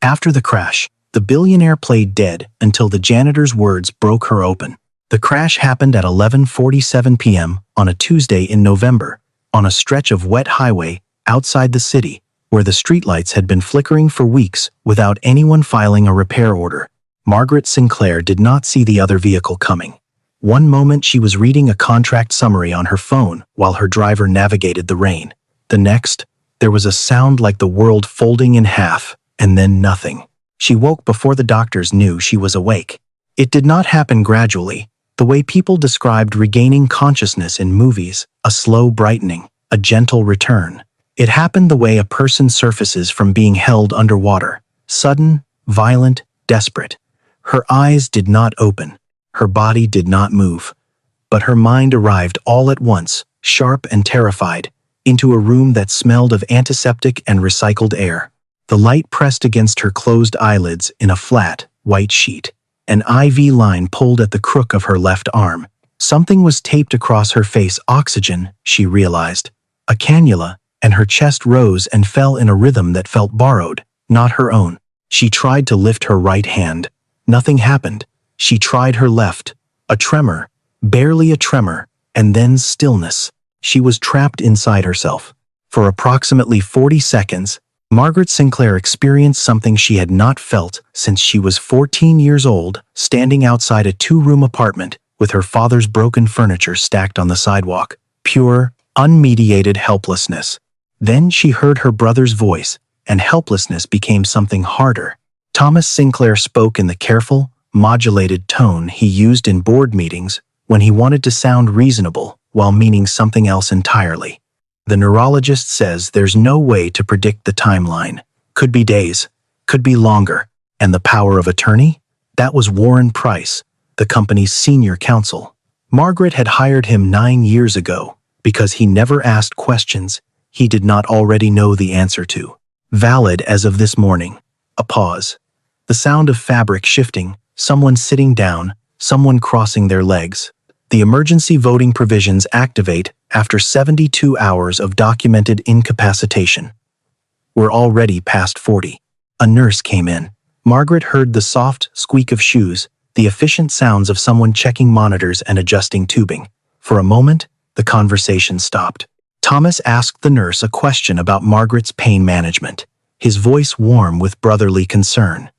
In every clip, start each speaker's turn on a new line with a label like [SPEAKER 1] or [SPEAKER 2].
[SPEAKER 1] After the crash, the billionaire played dead until the janitor's words broke her open. The crash happened at 11:47 p.m. on a Tuesday in November, on a stretch of wet highway outside the city, where the streetlights had been flickering for weeks without anyone filing a repair order. Margaret Sinclair did not see the other vehicle coming. One moment she was reading a contract summary on her phone while her driver navigated the rain. The next, there was a sound like the world folding in half, and then nothing. She woke before the doctors knew she was awake. It did not happen gradually, the way people described regaining consciousness in movies, a slow brightening, a gentle return. It happened the way a person surfaces from being held underwater, sudden, violent, desperate. Her eyes did not open, her body did not move, but her mind arrived all at once, sharp and terrified, into a room that smelled of antiseptic and recycled air. The light pressed against her closed eyelids in a flat, white sheet. An IV line pulled at the crook of her left arm. Something was taped across her face. Oxygen, she realized. A cannula, and her chest rose and fell in a rhythm that felt borrowed, not her own. She tried to lift her right hand. Nothing happened. She tried her left. A tremor, barely a tremor, and then stillness. She was trapped inside herself. For approximately 40 seconds, Margaret Sinclair experienced something she had not felt since she was 14 years old, standing outside a two-room apartment with her father's broken furniture stacked on the sidewalk. Pure, unmediated helplessness. Then she heard her brother's voice, and helplessness became something harder. Thomas Sinclair spoke in the careful, modulated tone he used in board meetings when he wanted to sound reasonable while meaning something else entirely. The neurologist says there's no way to predict the timeline. Could be days, could be longer. And the power of attorney? That was Warren Price, the company's senior counsel. Margaret had hired him 9 years ago because he never asked questions he did not already know the answer to. Valid as of this morning. A pause. The sound of fabric shifting, someone sitting down, someone crossing their legs. The emergency voting provisions activate after 72 hours of documented incapacitation. We're already past 40. A nurse came in. Margaret heard the soft squeak of shoes, the efficient sounds of someone checking monitors and adjusting tubing. For a moment, the conversation stopped. Thomas asked the nurse a question about Margaret's pain management, his voice warm with brotherly concern.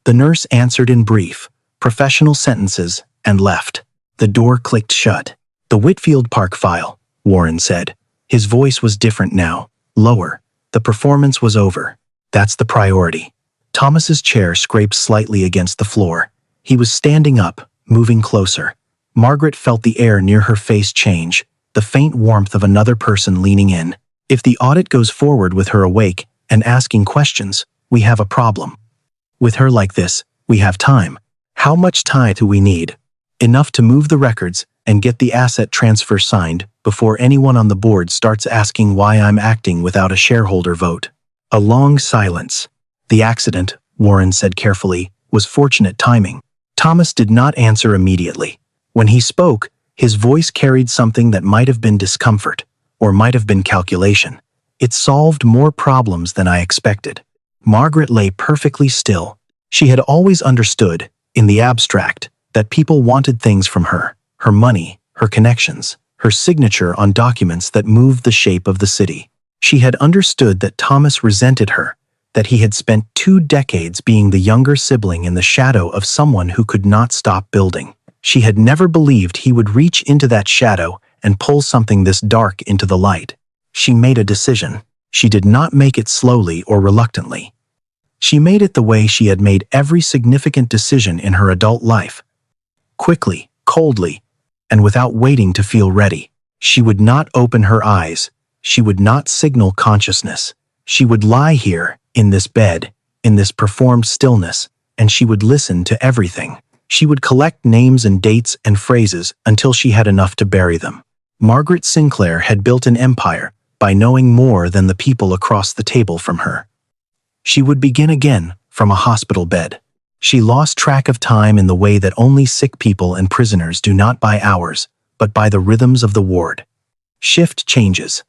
[SPEAKER 1] The nurse answered in brief, professional sentences and left. The door clicked shut. The Whitfield Park file, Warren said. His voice was different now, lower. The performance was over. That's the priority. Thomas's chair scraped slightly against the floor. He was standing up, moving closer. Margaret felt the air near her face change, the faint warmth of another person leaning in. If the audit goes forward with her awake and asking questions, we have a problem. With her like this, we have time. How much time do we need? Enough to move the records and get the asset transfer signed before anyone on the board starts asking why I'm acting without a shareholder vote. A long silence. The accident, Warren said carefully, was fortunate timing. Thomas did not answer immediately. When he spoke, his voice carried something that might have been discomfort, or might have been calculation. It solved more problems than I expected. Margaret lay perfectly still. She had always understood, in the abstract, that people wanted things from her, her money, her connections, her signature on documents that moved the shape of the city. She had understood that Thomas resented her, that he had spent 2 decades being the younger sibling in the shadow of someone who could not stop building. She had never believed he would reach into that shadow and pull something this dark into the light. She made a decision. She did not make it slowly or reluctantly. She made it the way she had made every significant decision in her adult life. Quickly, coldly, and without waiting to feel ready. She would not open her eyes. She would not signal consciousness. She would lie here, in this bed, in this performed stillness, and she would listen to everything. She would collect names and dates and phrases until she had enough to bury them. Margaret Sinclair had built an empire by knowing more than the people across the table from her. She would begin again from a hospital bed. She lost track of time in the way that only sick people and prisoners do, not by hours, but by the rhythms of the ward. Shift changes.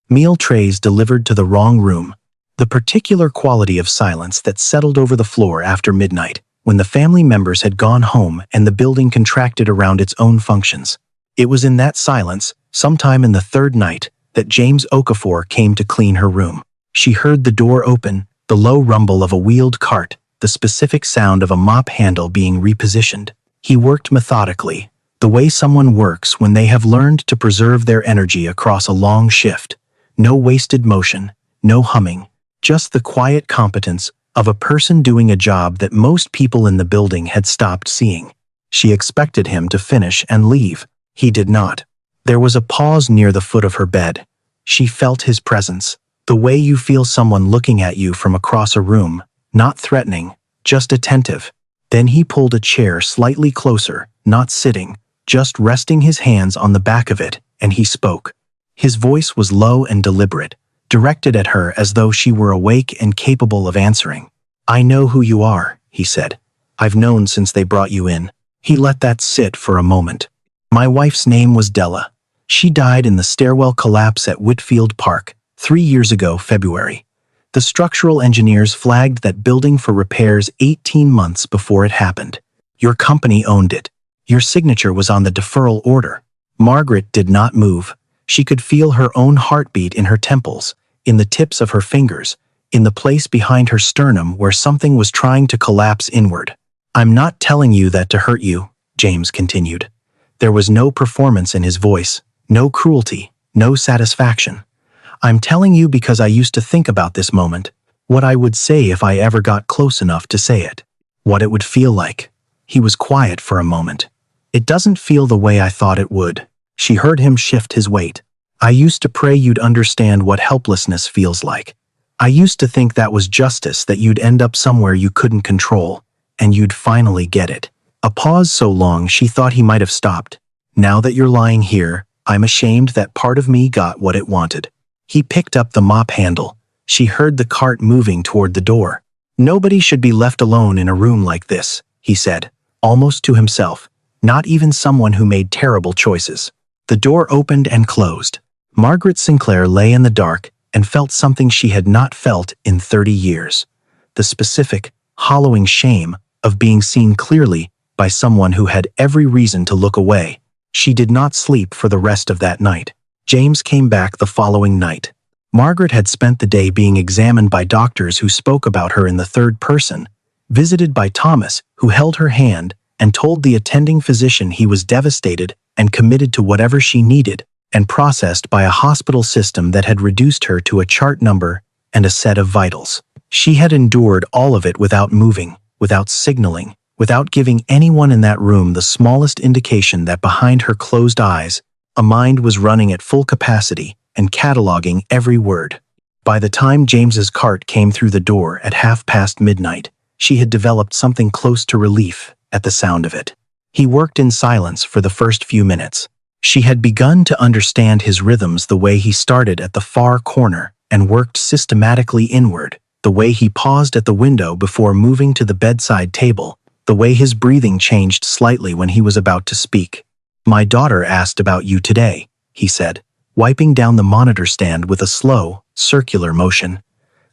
[SPEAKER 1] Meal trays delivered to the wrong room. The particular quality of silence that settled over the floor after midnight, when the family members had gone home and the building contracted around its own functions. It was in that silence, sometime in the third night, that James Okafor came to clean her room. She heard the door open, the low rumble of a wheeled cart, the specific sound of a mop handle being repositioned. He worked methodically, the way someone works when they have learned to preserve their energy across a long shift. No wasted motion, no humming, just the quiet competence of a person doing a job that most people in the building had stopped seeing. She expected him to finish and leave. He did not. There was a pause near the foot of her bed. She felt his presence, the way you feel someone looking at you from across a room, not threatening, just attentive. Then he pulled a chair slightly closer, not sitting, just resting his hands on the back of it, and he spoke. His voice was low and deliberate, directed at her as though she were awake and capable of answering. "I know who you are," he said. "I've known since they brought you in." He let that sit for a moment. "My wife's name was Della. She died in the stairwell collapse at Whitfield Park, 3 years ago, February. The structural engineers flagged that building for repairs 18 months before it happened. Your company owned it. Your signature was on the deferral order." Margaret did not move. She could feel her own heartbeat in her temples, in the tips of her fingers, in the place behind her sternum where something was trying to collapse inward. "I'm not telling you that to hurt you," James continued. There was no performance in his voice, no cruelty, no satisfaction. "I'm telling you because I used to think about this moment, what I would say if I ever got close enough to say it, what it would feel like." He was quiet for a moment. "It doesn't feel the way I thought it would." She heard him shift his weight. "I used to pray you'd understand what helplessness feels like. I used to think that was justice, that you'd end up somewhere you couldn't control, and you'd finally get it." A pause so long she thought he might have stopped. "Now that you're lying here, I'm ashamed that part of me got what it wanted." He picked up the mop handle. She heard the cart moving toward the door. "Nobody should be left alone in a room like this," he said, almost to himself, "not even someone who made terrible choices." The door opened and closed. Margaret Sinclair lay in the dark and felt something she had not felt in 30 years. The specific, hollowing shame of being seen clearly by someone who had every reason to look away. She did not sleep for the rest of that night. James came back the following night. Margaret had spent the day being examined by doctors who spoke about her in the third person, visited by Thomas, who held her hand and told the attending physician he was devastated and committed to whatever she needed, and processed by a hospital system that had reduced her to a chart number and a set of vitals. She had endured all of it without moving, without signaling, without giving anyone in that room the smallest indication that behind her closed eyes, a mind was running at full capacity and cataloging every word. By the time James's cart came through the door at midnight, she had developed something close to relief at the sound of it. He worked in silence for the first few minutes. She had begun to understand his rhythms, the way he started at the far corner and worked systematically inward, the way he paused at the window before moving to the bedside table, the way his breathing changed slightly when he was about to speak. "My daughter asked about you today," he said, wiping down the monitor stand with a slow, circular motion.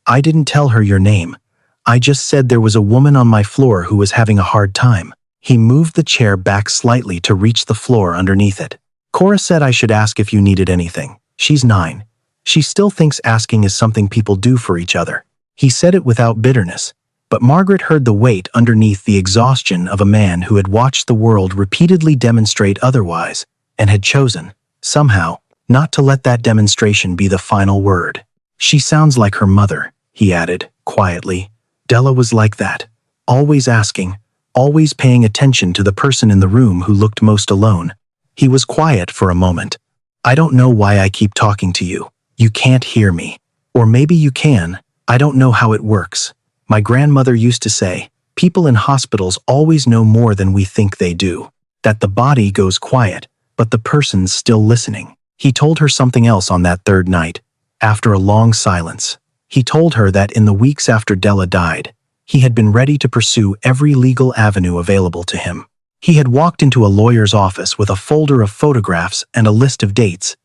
[SPEAKER 1] "I didn't tell her your name. I just said there was a woman on my floor who was having a hard time." He moved the chair back slightly to reach the floor underneath it. "Cora said I should ask if you needed anything. She's 9. She still thinks asking is something people do for each other." He said it without bitterness, but Margaret heard the weight underneath, the exhaustion of a man who had watched the world repeatedly demonstrate otherwise and had chosen, somehow, not to let that demonstration be the final word. "She sounds like her mother," he added, quietly. "Della was like that, always asking, always paying attention to the person in the room who looked most alone." He was quiet for a moment. "I don't know why I keep talking to you. You can't hear me. Or maybe you can. I don't know how it works. My grandmother used to say, people in hospitals always know more than we think they do. That the body goes quiet, but the person's still listening." He told her something else on that third night. After a long silence, he told her that in the weeks after Della died, he had been ready to pursue every legal avenue available to him. He had walked into a lawyer's office with a folder of photographs and a list of dates.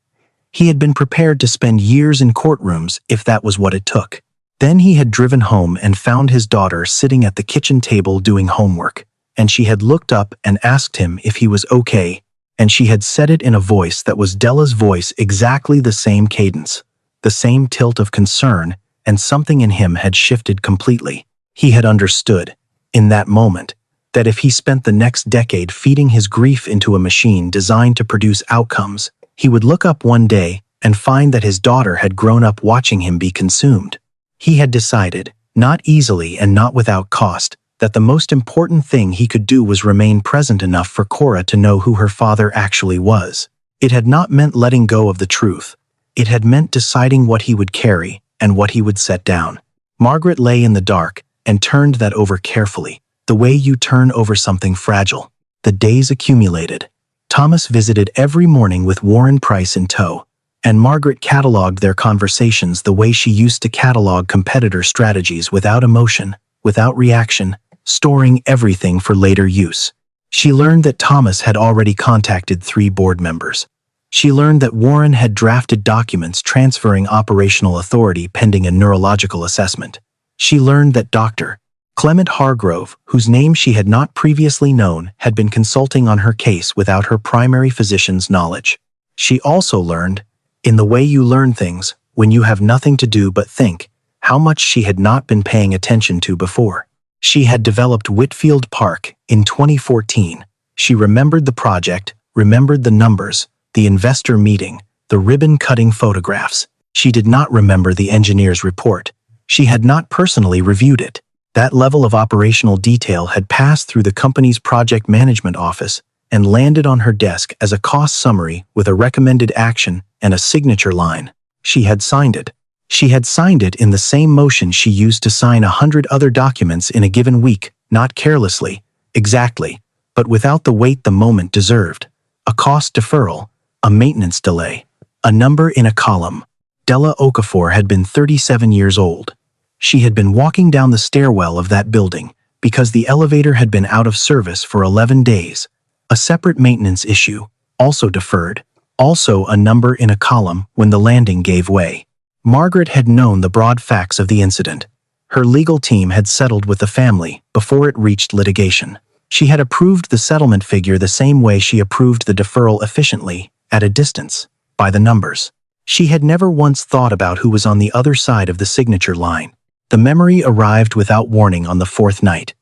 [SPEAKER 1] He had been prepared to spend years in courtrooms if that was what it took. Then he had driven home and found his daughter sitting at the kitchen table doing homework, and she had looked up and asked him if he was okay, and she had said it in a voice that was Della's voice, exactly the same cadence, the same tilt of concern, and something in him had shifted completely. He had understood, in that moment, that if he spent the next decade feeding his grief into a machine designed to produce outcomes, he would look up one day and find that his daughter had grown up watching him be consumed. He had decided, not easily and not without cost, that the most important thing he could do was remain present enough for Cora to know who her father actually was. It had not meant letting go of the truth. It had meant deciding what he would carry and what he would set down. Margaret lay in the dark and turned that over carefully, the way you turn over something fragile. The days accumulated. Thomas visited every morning with Warren Price in tow, and Margaret cataloged their conversations the way she used to catalog competitor strategies, without emotion, without reaction, storing everything for later use. She learned that Thomas had already contacted 3 board members. She learned that Warren had drafted documents transferring operational authority pending a neurological assessment. She learned that Dr. Clement Hargrove, whose name she had not previously known, had been consulting on her case without her primary physician's knowledge. She also learned, in the way you learn things, when you have nothing to do but think, how much she had not been paying attention to before. She had developed Whitfield Park in 2014. She remembered the project, remembered the numbers, the investor meeting, the ribbon-cutting photographs. She did not remember the engineer's report. She had not personally reviewed it. That level of operational detail had passed through the company's project management office and landed on her desk as a cost summary with a recommended action and a signature line. She had signed it. She had signed it in the same motion she used to sign 100 other documents in a given week, not carelessly, exactly, but without the weight the moment deserved. A cost deferral, a maintenance delay, a number in a column. Della Okafor had been 37 years old. She had been walking down the stairwell of that building because the elevator had been out of service for 11 days. A separate maintenance issue, also deferred, also a number in a column when the landing gave way. Margaret had known the broad facts of the incident. Her legal team had settled with the family before it reached litigation. She had approved the settlement figure the same way she approved the deferral, efficiently, at a distance, by the numbers. She had never once thought about who was on the other side of the signature line. The memory arrived without warning on the 4th night,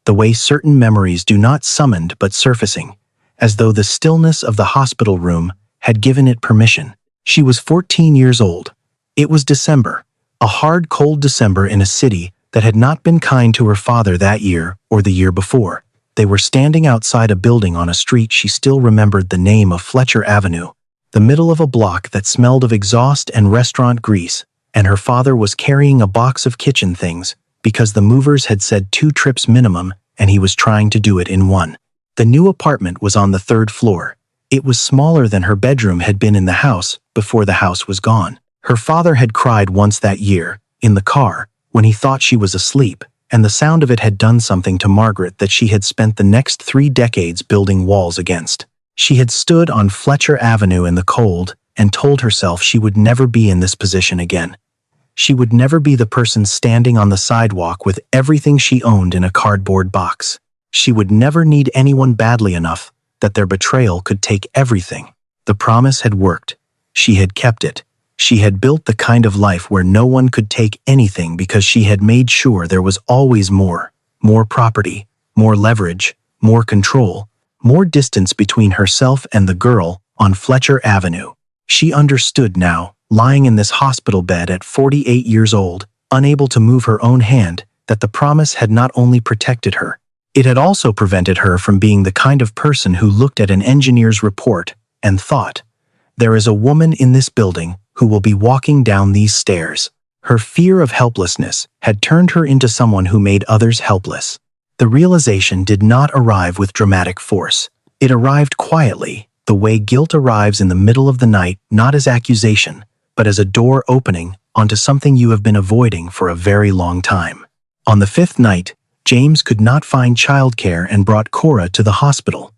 [SPEAKER 1] the way certain memories do not summoned but surfacing, as though the stillness of the hospital room had given it permission. She was 14 years old. It was December, a hard, cold December in a city that had not been kind to her father that year or the year before. They were standing outside a building on a street she still remembered the name of, Fletcher Avenue, the middle of a block that smelled of exhaust and restaurant grease, and her father was carrying a box of kitchen things because the movers had said 2 trips minimum and he was trying to do it in 1. The new apartment was on the 3rd floor. It was smaller than her bedroom had been in the house before the house was gone. Her father had cried once that year, in the car, when he thought she was asleep, and the sound of it had done something to Margaret that she had spent the next 3 decades building walls against. She had stood on Fletcher Avenue in the cold and told herself she would never be in this position again. She would never be the person standing on the sidewalk with everything she owned in a cardboard box. She would never need anyone badly enough that their betrayal could take everything. The promise had worked. She had kept it. She had built the kind of life where no one could take anything because she had made sure there was always more property, more leverage, more control, more distance between herself and the girl on Fletcher Avenue. She understood now, lying in this hospital bed at 48 years old, unable to move her own hand, that the promise had not only protected her, it had also prevented her from being the kind of person who looked at an engineer's report and thought, "There is a woman in this building who will be walking down these stairs." Her fear of helplessness had turned her into someone who made others helpless. The realization did not arrive with dramatic force. It arrived quietly, the way guilt arrives in the middle of the night, not as accusation, but as a door opening onto something you have been avoiding for a very long time. On the 5th night, James could not find childcare and brought Cora to the hospital.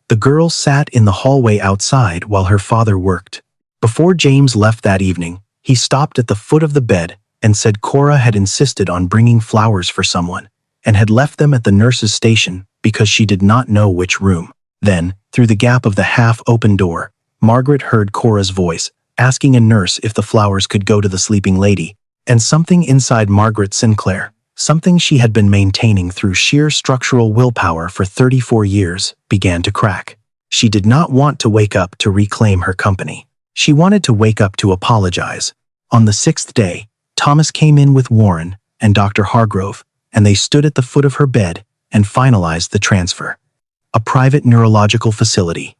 [SPEAKER 1] The girl sat in the hallway outside while her father worked. Before James left that evening, he stopped at the foot of the bed and said Cora had insisted on bringing flowers for someone and had left them at the nurse's station because she did not know which room. Then, through the gap of the half-open door, Margaret heard Cora's voice, asking a nurse if the flowers could go to the sleeping lady, and something inside Margaret Sinclair, something she had been maintaining through sheer structural willpower for 34 years, began to crack. She did not want to wake up to reclaim her company. She wanted to wake up to apologize. On the 6th day, Thomas came in with Warren and Dr. Hargrove, and they stood at the foot of her bed and finalized the transfer. A private neurological facility.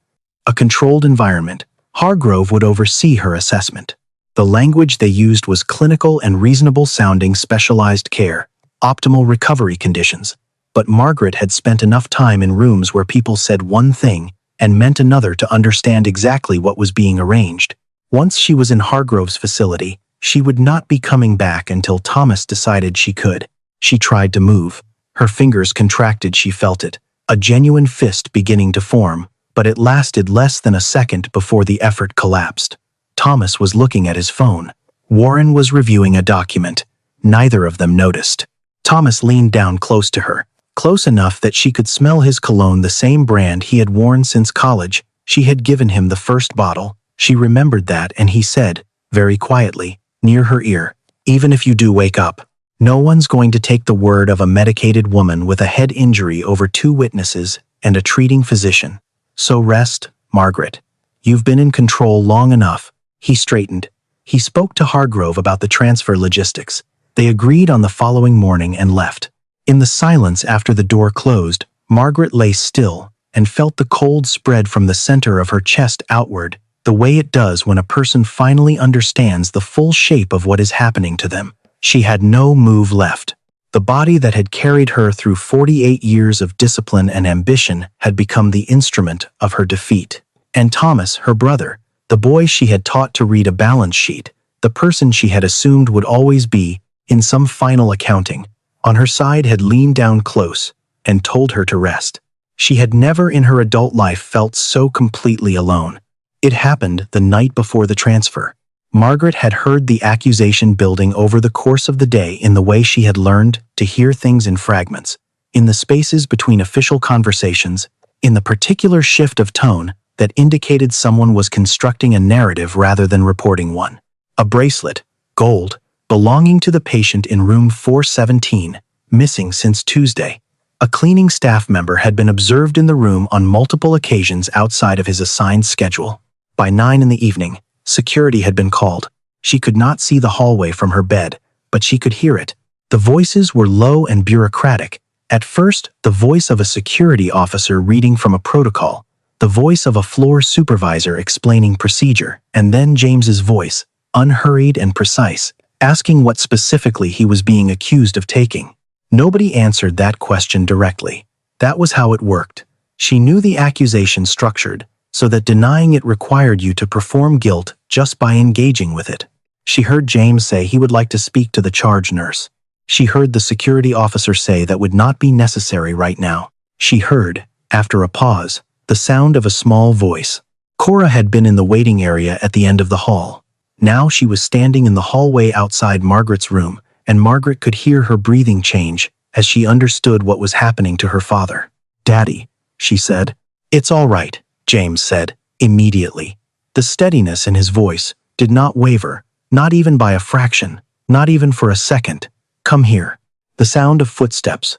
[SPEAKER 1] A controlled environment. Hargrove would oversee her assessment. The language they used was clinical and reasonable-sounding specialized care, optimal recovery conditions. But Margaret had spent enough time in rooms where people said one thing and meant another to understand exactly what was being arranged. Once she was in Hargrove's facility, she would not be coming back until Thomas decided she could. She tried to move. Her fingers contracted, she felt it, a genuine fist beginning to form, but it lasted less than a second before the effort collapsed. Thomas was looking at his phone. Warren was reviewing a document. Neither of them noticed. Thomas leaned down close to her, close enough that she could smell his cologne, the same brand he had worn since college. She had given him the first bottle. She remembered that, and he said, very quietly, near her ear, "Even if you do wake up, no one's going to take the word of a medicated woman with a head injury over 2 witnesses and a treating physician. So rest, Margaret. You've been in control long enough." He straightened. He spoke to Hargrove about the transfer logistics. They agreed on the following morning and left. In the silence after the door closed, Margaret lay still and felt the cold spread from the center of her chest outward, the way it does when a person finally understands the full shape of what is happening to them. She had no move left. The body that had carried her through 48 years of discipline and ambition had become the instrument of her defeat. And Thomas, her brother, the boy she had taught to read a balance sheet, the person she had assumed would always be, in some final accounting, on her side, had leaned down close and told her to rest. She had never in her adult life felt so completely alone. It happened the night before the transfer. Margaret had heard the accusation building over the course of the day in the way she had learned to hear things in fragments, in the spaces between official conversations, in the particular shift of tone that indicated someone was constructing a narrative rather than reporting one. A bracelet, gold, belonging to the patient in room 417, missing since Tuesday. A cleaning staff member had been observed in the room on multiple occasions outside of his assigned schedule. By 9 in the evening, security had been called. She could not see the hallway from her bed, but she could hear it. The voices were low and bureaucratic. At first, the voice of a security officer reading from a protocol, the voice of a floor supervisor explaining procedure, and then James's voice, unhurried and precise, asking what specifically he was being accused of taking. Nobody answered that question directly. That was how it worked. She knew the accusation structured, so that denying it required you to perform guilt just by engaging with it. She heard James say he would like to speak to the charge nurse. She heard the security officer say that would not be necessary right now. She heard, after a pause, the sound of a small voice. Cora had been in the waiting area at the end of the hall. Now she was standing in the hallway outside Margaret's room, and Margaret could hear her breathing change as she understood what was happening to her father. "Daddy," she said. "It's all right," James said, immediately. The steadiness in his voice did not waver, not even by a fraction, not even for a second. "Come here." The sound of footsteps.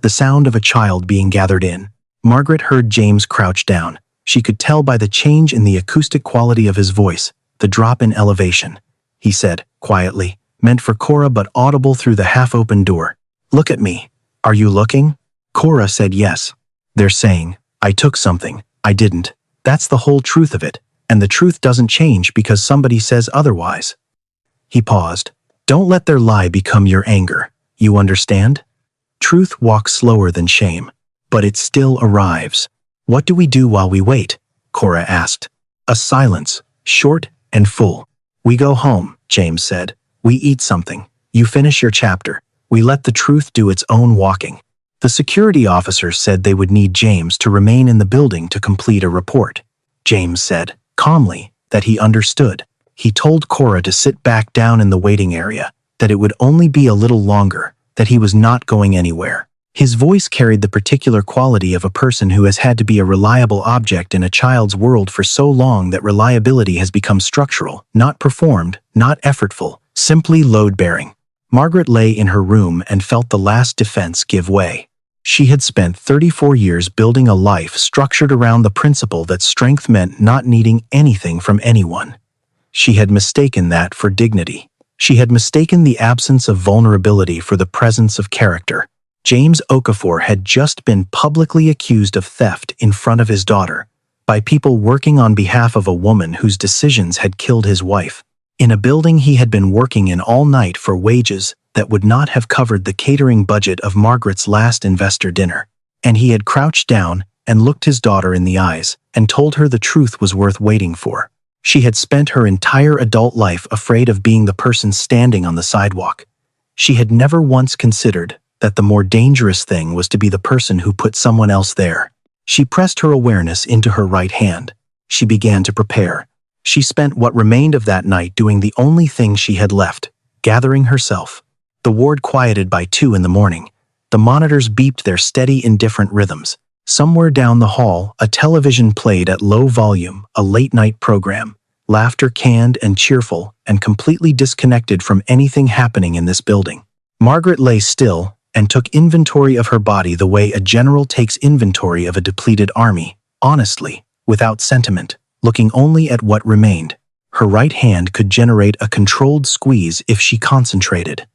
[SPEAKER 1] The sound of a child being gathered in. Margaret heard James crouch down. She could tell by the change in the acoustic quality of his voice, the drop in elevation. He said, quietly, meant for Cora but audible through the half-open door, "Look at me. Are you looking?" Cora said yes. "They're saying, I took something. I didn't. That's the whole truth of it, and the truth doesn't change because somebody says otherwise." He paused. "Don't let their lie become your anger. You understand? Truth walks slower than shame, but it still arrives." "What do we do while we wait?" Cora asked. A silence, short and full. "We go home," James said. "We eat something. You finish your chapter. We let the truth do its own walking." The security officers said they would need James to remain in the building to complete a report. James said, calmly, that he understood. He told Cora to sit back down in the waiting area, that it would only be a little longer, that he was not going anywhere. His voice carried the particular quality of a person who has had to be a reliable object in a child's world for so long that reliability has become structural, not performed, not effortful, simply load-bearing. Margaret lay in her room and felt the last defense give way. She had spent 34 years building a life structured around the principle that strength meant not needing anything from anyone. She had mistaken that for dignity. She had mistaken the absence of vulnerability for the presence of character. James Okafor had just been publicly accused of theft in front of his daughter by people working on behalf of a woman whose decisions had killed his wife, in a building he had been working in all night for wages that would not have covered the catering budget of Margaret's last investor dinner. And he had crouched down and looked his daughter in the eyes and told her the truth was worth waiting for. She had spent her entire adult life afraid of being the person standing on the sidewalk. She had never once considered that the more dangerous thing was to be the person who put someone else there. She pressed her awareness into her right hand. She began to prepare. She spent what remained of that night doing the only thing she had left, gathering herself. The ward quieted by 2 in the morning. The monitors beeped their steady, indifferent rhythms. Somewhere down the hall, a television played at low volume, a late-night program, laughter canned and cheerful and completely disconnected from anything happening in this building. Margaret lay still and took inventory of her body the way a general takes inventory of a depleted army, honestly, without sentiment, looking only at what remained. Her right hand could generate a controlled squeeze if she concentrated.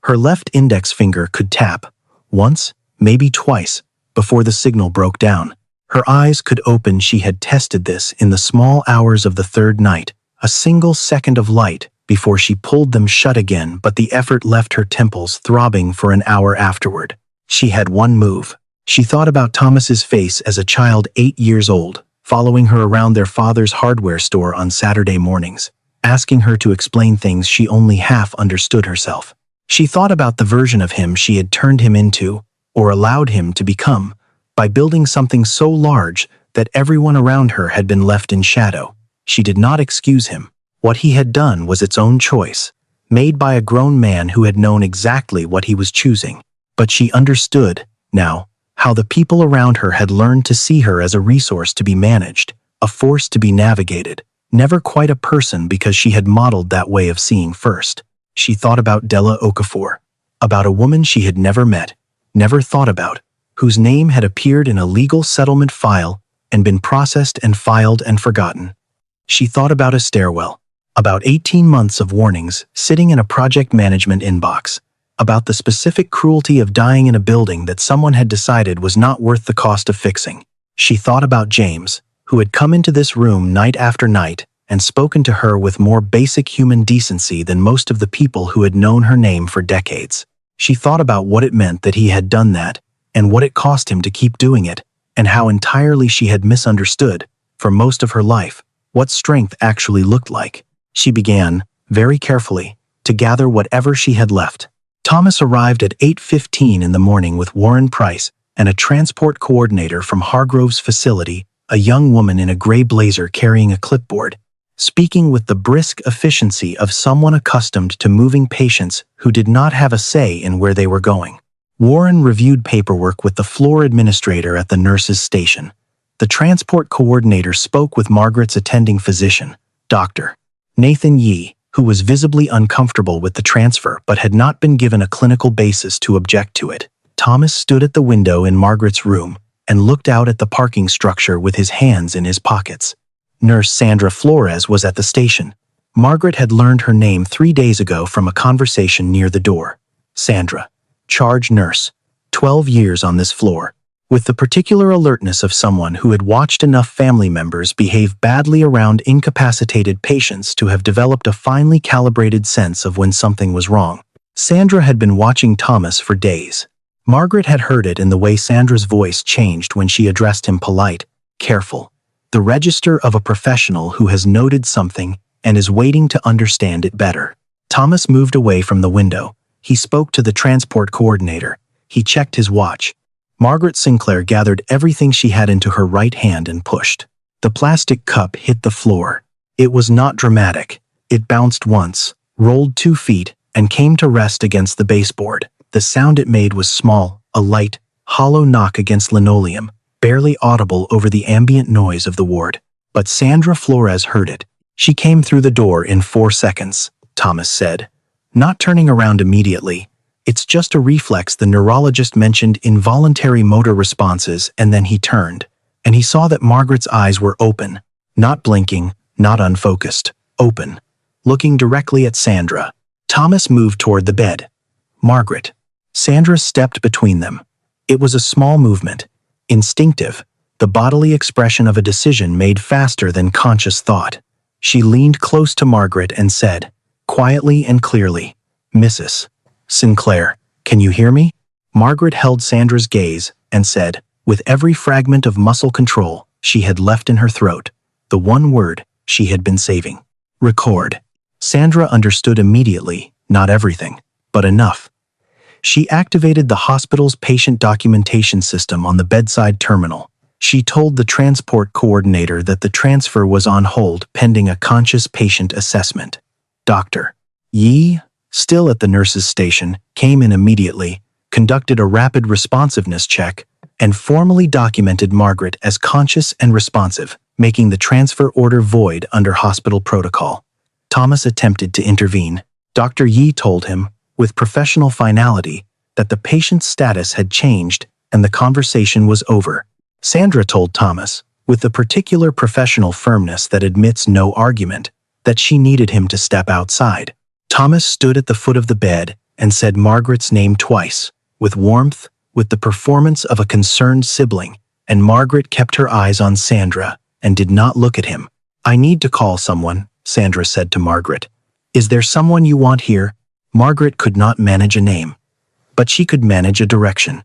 [SPEAKER 1] Her left index finger could tap, once, maybe twice, before the signal broke down. Her eyes could open. She had tested this in the small hours of the third night, a single second of light before she pulled them shut again, but the effort left her temples throbbing for an hour afterward. She had one move. She thought about Thomas's face as a child 8 years old, following her around their father's hardware store on Saturday mornings, asking her to explain things she only half understood herself. She thought about the version of him she had turned him into, or allowed him to become, by building something so large that everyone around her had been left in shadow. She did not excuse him. What he had done was its own choice, made by a grown man who had known exactly what he was choosing. But she understood, now, how the people around her had learned to see her as a resource to be managed, a force to be navigated, never quite a person because she had modeled that way of seeing first. She thought about Della Okafor, about a woman she had never met, never thought about, whose name had appeared in a legal settlement file and been processed and filed and forgotten. She thought about a stairwell, about 18 months of warnings sitting in a project management inbox, about the specific cruelty of dying in a building that someone had decided was not worth the cost of fixing. She thought about James, who had come into this room night after night and spoken to her with more basic human decency than most of the people who had known her name for decades. She thought about what it meant that he had done that, and what it cost him to keep doing it, and how entirely she had misunderstood, for most of her life, what strength actually looked like. She began, very carefully, to gather whatever she had left. Thomas arrived at 8:15 in the morning with Warren Price and a transport coordinator from Hargrove's facility, a young woman in a gray blazer carrying a clipboard, speaking with the brisk efficiency of someone accustomed to moving patients who did not have a say in where they were going. Warren reviewed paperwork with the floor administrator at the nurse's station. The transport coordinator spoke with Margaret's attending physician, Dr. Nathan Yee, who was visibly uncomfortable with the transfer but had not been given a clinical basis to object to it. Thomas stood at the window in Margaret's room and looked out at the parking structure with his hands in his pockets. Nurse Sandra Flores was at the station. Margaret had learned her name 3 days ago from a conversation near the door. Sandra, charge nurse, 12 years on this floor, with the particular alertness of someone who had watched enough family members behave badly around incapacitated patients to have developed a finely calibrated sense of when something was wrong. Sandra had been watching Thomas for days. Margaret had heard it in the way Sandra's voice changed when she addressed him, polite, careful, the register of a professional who has noted something and is waiting to understand it better. Thomas moved away from the window. He spoke to the transport coordinator. He checked his watch. Margaret Sinclair gathered everything she had into her right hand and pushed. The plastic cup hit the floor. It was not dramatic. It bounced once, rolled 2 feet, and came to rest against the baseboard. The sound it made was small, a light, hollow knock against linoleum, barely audible over the ambient noise of the ward. But Sandra Flores heard it. She came through the door in 4 seconds, Thomas said, not turning around immediately. It's just a reflex. The neurologist mentioned involuntary motor responses, and then he turned, and he saw that Margaret's eyes were open, not blinking, not unfocused, open, looking directly at Sandra. Thomas moved toward the bed. Margaret. Sandra stepped between them. It was a small movement, instinctive, the bodily expression of a decision made faster than conscious thought. She leaned close to Margaret and said, quietly and clearly, "Mrs. Sinclair, can you hear me?" Margaret held Sandra's gaze and said, with every fragment of muscle control she had left in her throat, the one word she had been saving. Record. Sandra understood immediately, not everything, but enough. She activated the hospital's patient documentation system on the bedside terminal. She told the transport coordinator that the transfer was on hold pending a conscious patient assessment. Dr. Yi, still at the nurse's station, came in immediately, conducted a rapid responsiveness check, and formally documented Margaret as conscious and responsive, making the transfer order void under hospital protocol. Thomas attempted to intervene. Dr. Yi told him, with professional finality, that the patient's status had changed and the conversation was over. Sandra told Thomas, with the particular professional firmness that admits no argument, that she needed him to step outside. Thomas stood at the foot of the bed and said Margaret's name twice, with warmth, with the performance of a concerned sibling, and Margaret kept her eyes on Sandra and did not look at him. "I need to call someone," Sandra said to Margaret. "Is there someone you want here?" Margaret could not manage a name, but she could manage a direction.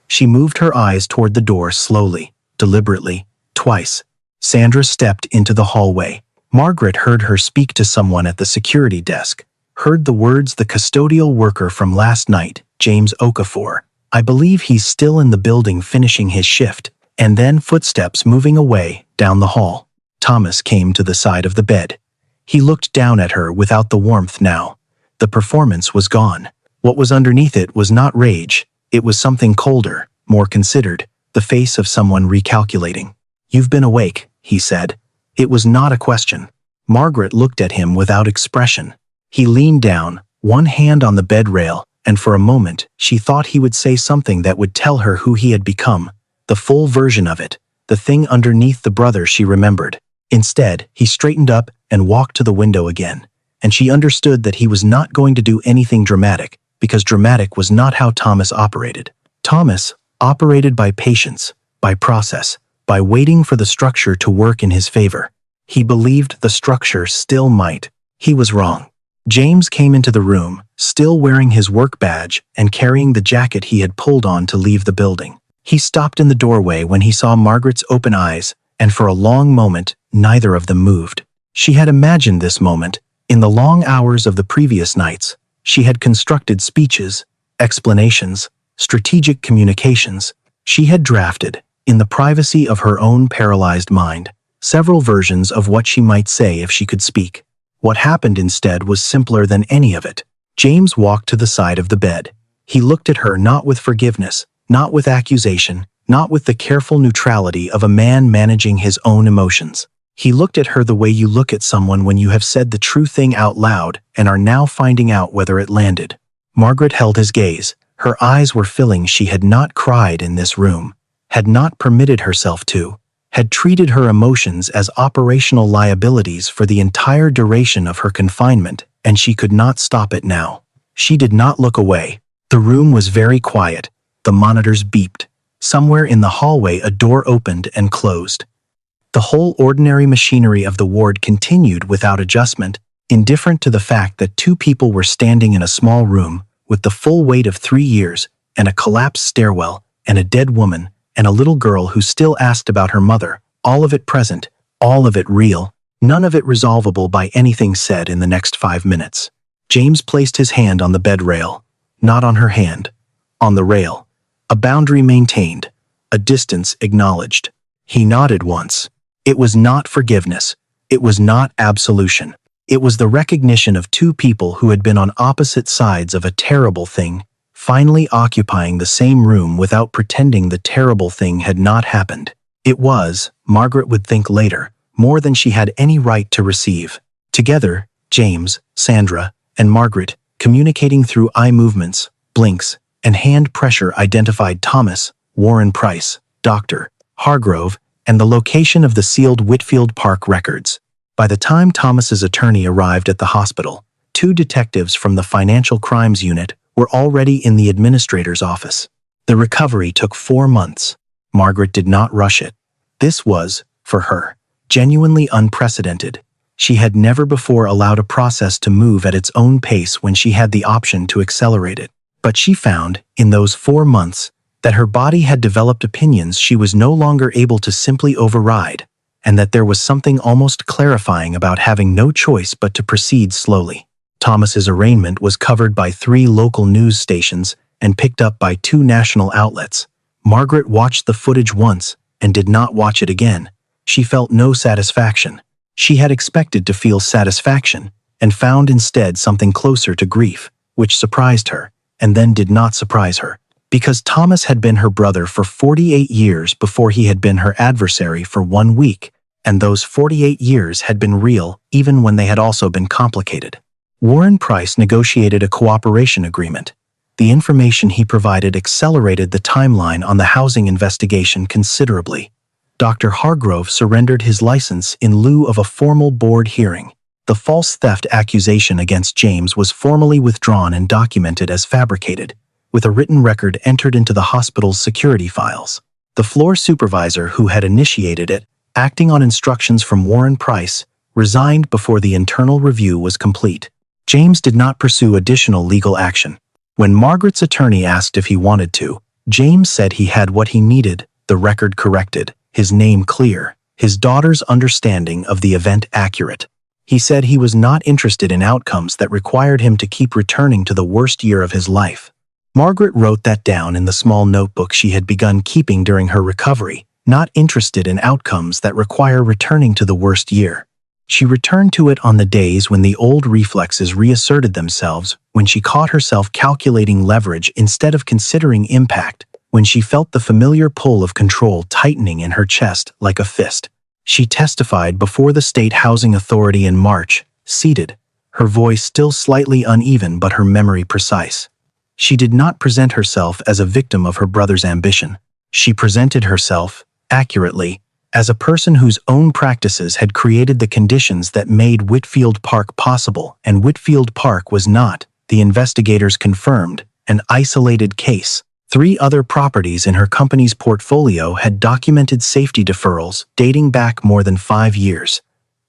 [SPEAKER 1] She moved her eyes toward the door slowly, deliberately, twice. Sandra stepped into the hallway. Margaret heard her speak to someone at the security desk, heard the words the custodial worker from last night, James Okafor. "I believe he's still in the building finishing his shift," and then footsteps moving away down the hall. Thomas came to the side of the bed. He looked down at her without the warmth now. The performance was gone. What was underneath it was not rage. It was something colder, more considered, the face of someone recalculating. "You've been awake," he said. It was not a question. Margaret looked at him without expression. He leaned down, one hand on the bed rail, and for a moment she thought he would say something that would tell her who he had become, the full version of it, the thing underneath the brother she remembered. Instead, he straightened up and walked to the window again, and she understood that he was not going to do anything dramatic, because dramatic was not how Thomas operated. Thomas operated by patience, by process, by waiting for the structure to work in his favor. He believed the structure still might. He was wrong. James came into the room, still wearing his work badge and carrying the jacket he had pulled on to leave the building. He stopped in the doorway when he saw Margaret's open eyes, and for a long moment, neither of them moved. She had imagined this moment. In the long hours of the previous nights, she had constructed speeches, explanations, strategic communications. She had drafted, in the privacy of her own paralyzed mind, several versions of what she might say if she could speak. What happened instead was simpler than any of it. James walked to the side of the bed. He looked at her not with forgiveness, not with accusation, not with the careful neutrality of a man managing his own emotions. He looked at her the way you look at someone when you have said the true thing out loud and are now finding out whether it landed. Margaret held his gaze. Her eyes were filling. She had not cried in this room, had not permitted herself to, had treated her emotions as operational liabilities for the entire duration of her confinement, and she could not stop it now. She did not look away. The room was very quiet. The monitors beeped. Somewhere in the hallway a door opened and closed. The whole ordinary machinery of the ward continued without adjustment, indifferent to the fact that two people were standing in a small room with the full weight of 3 years and a collapsed stairwell and a dead woman and a little girl who still asked about her mother, all of it present, all of it real, none of it resolvable by anything said in the next 5 minutes. James placed his hand on the bed rail, not on her hand, on the rail, a boundary maintained, a distance acknowledged. He nodded once. It was not forgiveness. It was not absolution. It was the recognition of two people who had been on opposite sides of a terrible thing, finally occupying the same room without pretending the terrible thing had not happened. It was, Margaret would think later, more than she had any right to receive. Together, James, Sandra, and Margaret, communicating through eye movements, blinks, and hand pressure, identified Thomas, Warren Price, Dr. Hargrove, and the location of the sealed Whitfield Park records. By the time Thomas's attorney arrived at the hospital, two detectives from the Financial Crimes Unit were already in the administrator's office. The recovery took 4 months. Margaret did not rush it. This was, for her, genuinely unprecedented. She had never before allowed a process to move at its own pace when she had the option to accelerate it. But she found, in those 4 months, that her body had developed opinions she was no longer able to simply override, and that there was something almost clarifying about having no choice but to proceed slowly. Thomas's arraignment was covered by 3 local news stations and picked up by 2 national outlets. Margaret watched the footage once and did not watch it again. She felt no satisfaction. She had expected to feel satisfaction and found instead something closer to grief, which surprised her, and then did not surprise her. Because Thomas had been her brother for 48 years before he had been her adversary for 1 week, and those 48 years had been real even when they had also been complicated. Warren Price negotiated a cooperation agreement. The information he provided accelerated the timeline on the housing investigation considerably. Dr. Hargrove surrendered his license in lieu of a formal board hearing. The false theft accusation against James was formally withdrawn and documented as fabricated, with a written record entered into the hospital's security files. The floor supervisor who had initiated it, acting on instructions from Warren Price, resigned before the internal review was complete. James did not pursue additional legal action. When Margaret's attorney asked if he wanted to, James said he had what he needed: the record corrected, his name clear, his daughter's understanding of the event accurate. He said he was not interested in outcomes that required him to keep returning to the worst year of his life. Margaret wrote that down in the small notebook she had begun keeping during her recovery, not interested in outcomes that require returning to the worst year. She returned to it on the days when the old reflexes reasserted themselves, when she caught herself calculating leverage instead of considering impact, when she felt the familiar pull of control tightening in her chest like a fist. She testified before the State Housing Authority in March, seated, her voice still slightly uneven but her memory precise. She did not present herself as a victim of her brother's ambition. She presented herself, accurately, as a person whose own practices had created the conditions that made Whitfield Park possible, and Whitfield Park was not, the investigators confirmed, an isolated case. 3 other properties in her company's portfolio had documented safety deferrals dating back more than 5 years.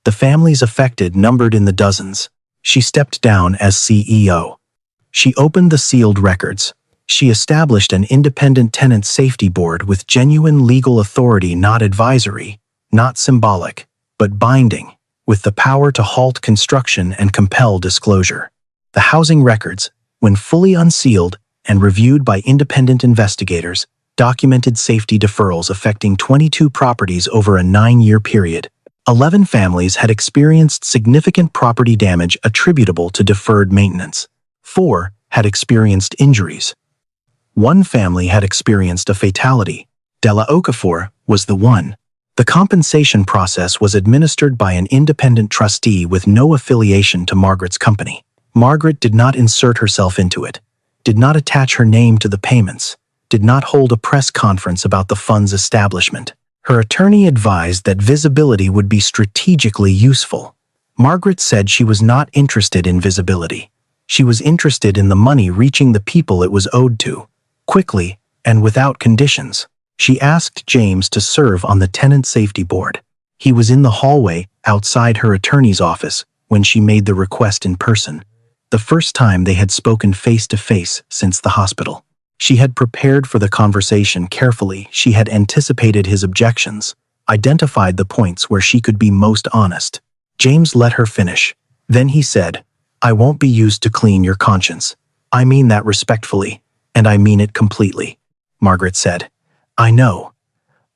[SPEAKER 1] The families affected numbered in the dozens. She stepped down as CEO. She opened the sealed records. She established an independent tenant safety board with genuine legal authority, not advisory, not symbolic, but binding, with the power to halt construction and compel disclosure. The housing records, when fully unsealed and reviewed by independent investigators, documented safety deferrals affecting 22 properties over a 9-year period. 11 families had experienced significant property damage attributable to deferred maintenance. 4 had experienced injuries. 1 family had experienced a fatality. Della Okafor was the one. The compensation process was administered by an independent trustee with no affiliation to Margaret's company. Margaret did not insert herself into it, did not attach her name to the payments, did not hold a press conference about the fund's establishment. Her attorney advised that visibility would be strategically useful. Margaret said she was not interested in visibility. She was interested in the money reaching the people it was owed to, quickly and without conditions. She asked James to serve on the tenant safety board. He was in the hallway outside her attorney's office when she made the request in person, the first time they had spoken face-to-face since the hospital. She had prepared for the conversation carefully. She had anticipated his objections, identified the points where she could be most honest. James let her finish. Then he said, "I won't be used to clean your conscience. I mean that respectfully, and I mean it completely." Margaret said, "I know.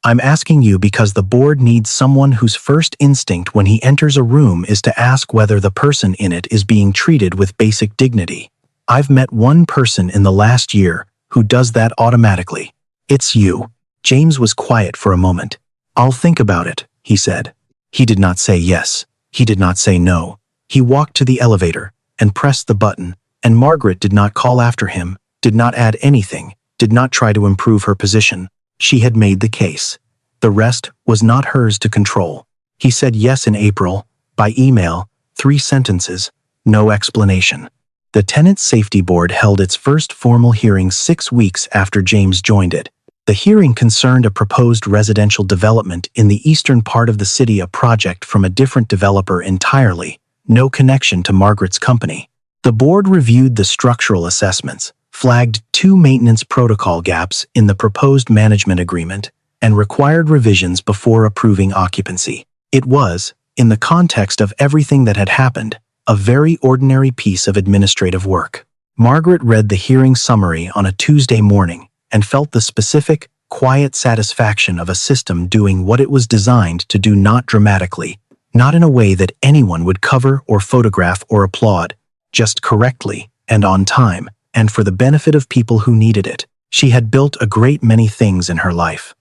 [SPEAKER 1] I'm asking you because the board needs someone whose first instinct when he enters a room is to ask whether the person in it is being treated with basic dignity. I've met one person in the last year who does that automatically. It's you." James was quiet for a moment. "I'll think about it," he said. He did not say yes. He did not say no. He walked to the elevator and pressed the button, and Margaret did not call after him, did not add anything, did not try to improve her position. She had made the case. The rest was not hers to control. He said yes in April, by email, 3 sentences, no explanation. The Tenant Safety Board held its first formal hearing 6 weeks after James joined it. The hearing concerned a proposed residential development in the eastern part of the city, a project from a different developer entirely, no connection to Margaret's company. The board reviewed the structural assessments, flagged 2 maintenance protocol gaps in the proposed management agreement, and required revisions before approving occupancy. It was, in the context of everything that had happened, a very ordinary piece of administrative work. Margaret read the hearing summary on a Tuesday morning and felt the specific, quiet satisfaction of a system doing what it was designed to do, not dramatically, not in a way that anyone would cover or photograph or applaud, just correctly and on time, and for the benefit of people who needed it. She had built a great many things in her life.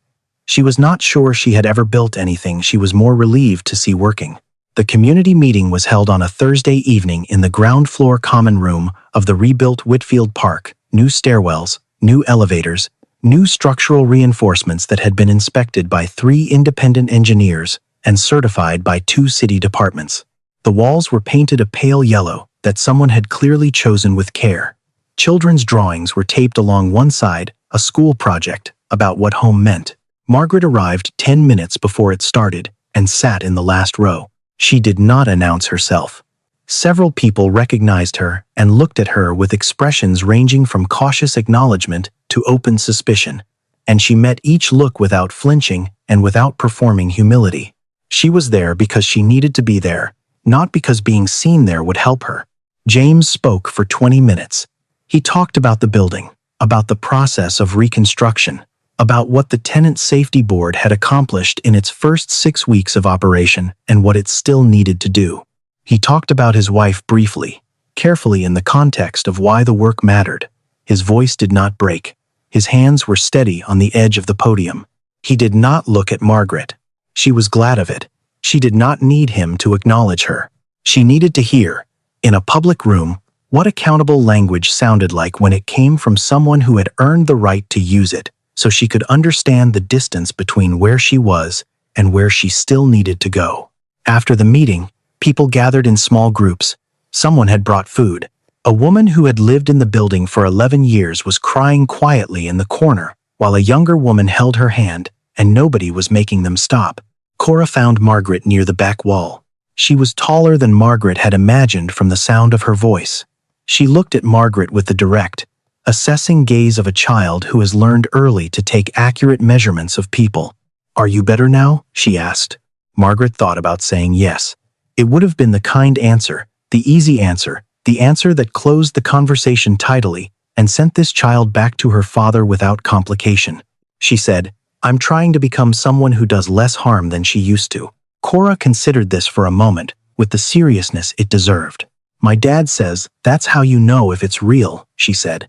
[SPEAKER 1] She was not sure she had ever built anything she was more relieved to see working. The community meeting was held on a Thursday evening in the ground floor common room of the rebuilt Whitfield Park. New stairwells, new elevators, new structural reinforcements that had been inspected by 3 independent engineers and certified by 2 city departments. The walls were painted a pale yellow that someone had clearly chosen with care. Children's drawings were taped along one side, a school project about what home meant. Margaret arrived 10 minutes before it started and sat in the last row. She did not announce herself. Several people recognized her and looked at her with expressions ranging from cautious acknowledgement to open suspicion, and she met each look without flinching and without performing humility. She was there because she needed to be there, not because being seen there would help her. James spoke for 20 minutes. He talked about the building, about the process of reconstruction, about what the Tenant Safety Board had accomplished in its first 6 weeks of operation and what it still needed to do. He talked about his wife briefly, carefully in the context of why the work mattered. His voice did not break. His hands were steady on the edge of the podium. He did not look at Margaret. She was glad of it. She did not need him to acknowledge her. She needed to hear, in a public room, what accountable language sounded like when it came from someone who had earned the right to use it, so she could understand the distance between where she was and where she still needed to go. After the meeting, people gathered in small groups. Someone had brought food. A woman who had lived in the building for 11 years was crying quietly in the corner, while a younger woman held her hand, and nobody was making them stop. Cora found Margaret near the back wall. She was taller than Margaret had imagined from the sound of her voice. She looked at Margaret with the direct, assessing gaze of a child who has learned early to take accurate measurements of people. "Are you better now?" she asked. Margaret thought about saying yes. It would have been the kind answer, the easy answer, the answer that closed the conversation tidily and sent this child back to her father without complication. She said, "I'm trying to become someone who does less harm than she used to." Cora considered this for a moment, with the seriousness it deserved. "My dad says, that's how you know if it's real," she said.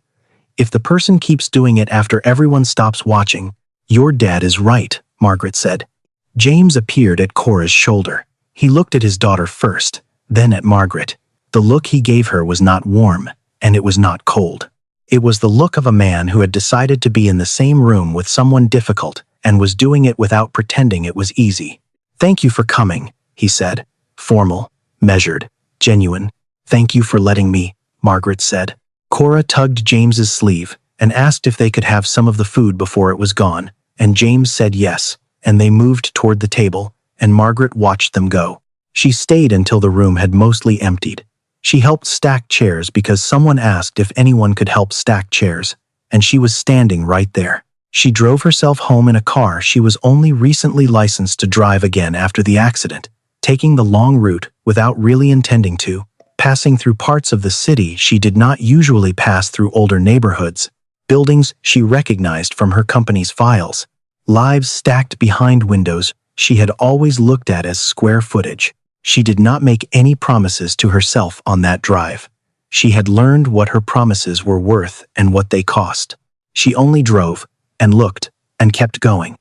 [SPEAKER 1] "If the person keeps doing it after everyone stops watching." "Your dad is right," Margaret said. James appeared at Cora's shoulder. He looked at his daughter first, then at Margaret. The look he gave her was not warm, and it was not cold. It was the look of a man who had decided to be in the same room with someone difficult and was doing it without pretending it was easy. "Thank you for coming," he said. Formal, measured, genuine. "Thank you for letting me," Margaret said. Cora tugged James's sleeve and asked if they could have some of the food before it was gone, and James said yes, and they moved toward the table, and Margaret watched them go. She stayed until the room had mostly emptied. She helped stack chairs because someone asked if anyone could help stack chairs, and she was standing right there. She drove herself home in a car she was only recently licensed to drive again after the accident, taking the long route without really intending to, passing through parts of the city she did not usually pass through, older neighborhoods, buildings she recognized from her company's files. Lives stacked behind windows she had always looked at as square footage. She did not make any promises to herself on that drive. She had learned what her promises were worth and what they cost. She only drove, and looked, and kept going.